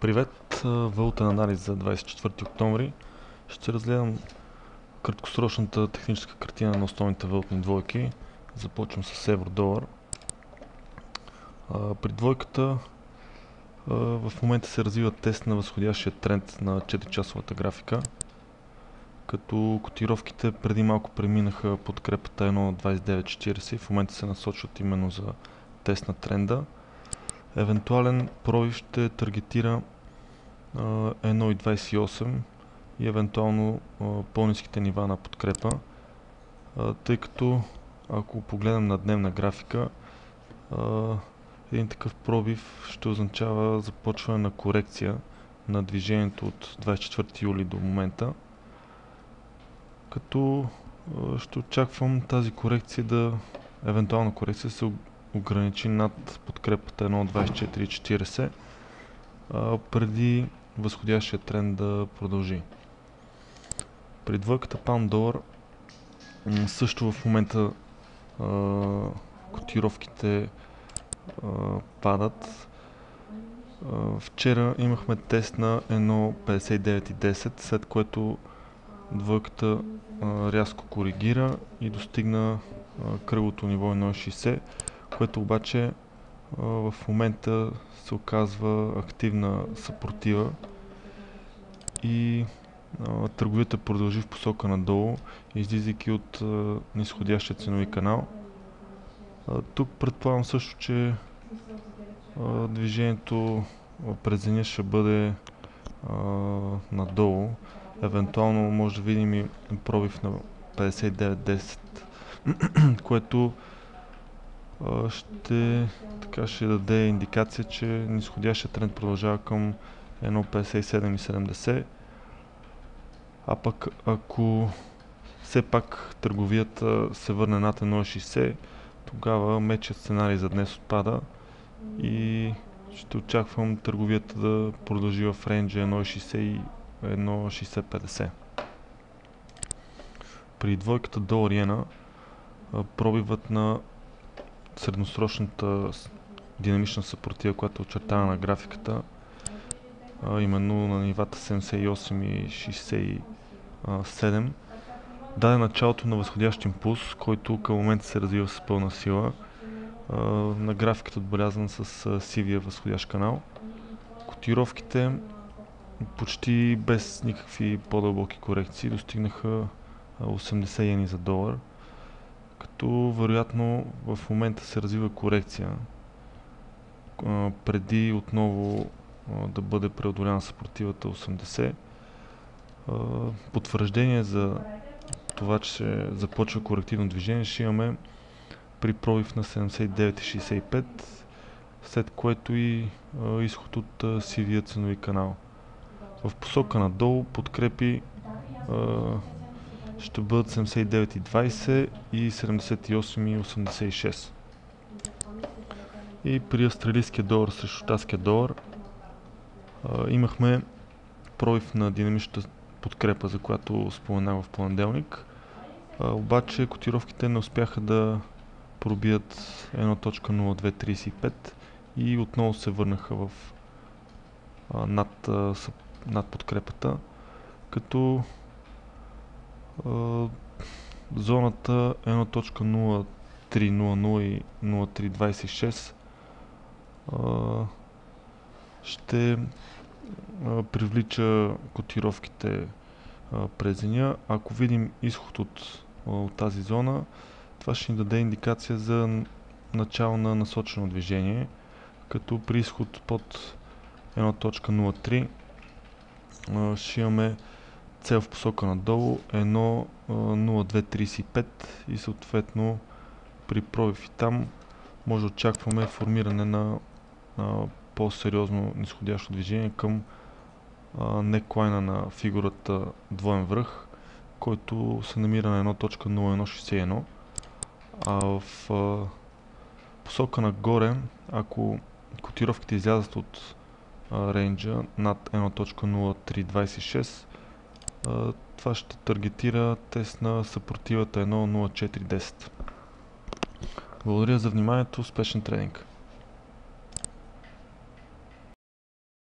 Привет! Валутен анализ за 24 октомври. Ще разгледам краткосрочната техническа картина на основните валутни двойки. Започвам с евро-долар. При двойката в момента се развива тест на възходящия тренд на 4-часовата графика, като котировките преди малко преминаха подкрепата 1.2940 и в момента се насочват именно за тест на тренда. Евентуален пробив ще таргетира 1.28 и евентуално по-ниските нива на подкрепа, тъй като ако погледнем на дневна графика, един такъв пробив ще означава започване на корекция на движението от 24 юли до момента, като ще очаквам тази корекция евентуална корекция се ограничи над подкрепата 1.2440 преди възходящия тренд да продължи. При двойката паунд-долар също в момента котировките падат. Вчера имахме тест на 1.5910, след което двойката рязко коригира и достигна кръглото ниво 1.60, което обаче в момента се оказва активна съпротива и търговията продължи в посока надолу, излизайки от нисходящия ценови канал. Тук предполагам също, че движението през деня ще бъде надолу. Евентуално може да видим и пробив на 59.10, което ще даде индикация, че нисходящия тренд продължава към 1.5770. А пък ако все пак търговията се върне над 1.60, тогава мечът сценарий за днес отпада и ще очаквам търговията да продължи в рейнджа 1.60 и 1.6050. При двойката долар-иена пробивът на средносрочната динамична съпротива, която е очертана на графиката, именно на нивата 78 и 67, даде началото на възходящ импулс, който към момента се развива с пълна сила. На графиката отбелязан с сивия възходящ канал. Котировките почти без никакви по-дълбоки корекции достигнаха 80 йени за долар, като вероятно в момента се развива корекция преди отново да бъде преодоляна съпротивата 80. Потвърждение за това, че се започва корективно движение, ще имаме при пробив на 79.65, след което и изход от сивия ценови канал. В посока надолу подкрепи ще бъдат 79.20 и 78.86. И при австралийския долар срещу щатския долар имахме пробив на динамичната подкрепа, за която споменах в понеделник. Обаче котировките не успяха да пробият 1.0235 и отново се върнаха над подкрепата, като зоната 1.0300 и 0.326 ще привлича котировките през деня. Ако видим изход от тази зона, това ще ни даде индикация за начало на насочено движение, като при изход под 1.03 ще имаме цел в посока надолу 1.0235 и съответно при пробив и там може да очакваме формиране на по-сериозно нисходящо движение към неклайна на фигурата двоен връх, който се намира на 1.0161. А в посока нагоре, ако котировките излязат от рейнджа над 1.0326, това ще таргетира тест на съпротивата 1.0410. Благодаря за вниманието, успешен тренинг!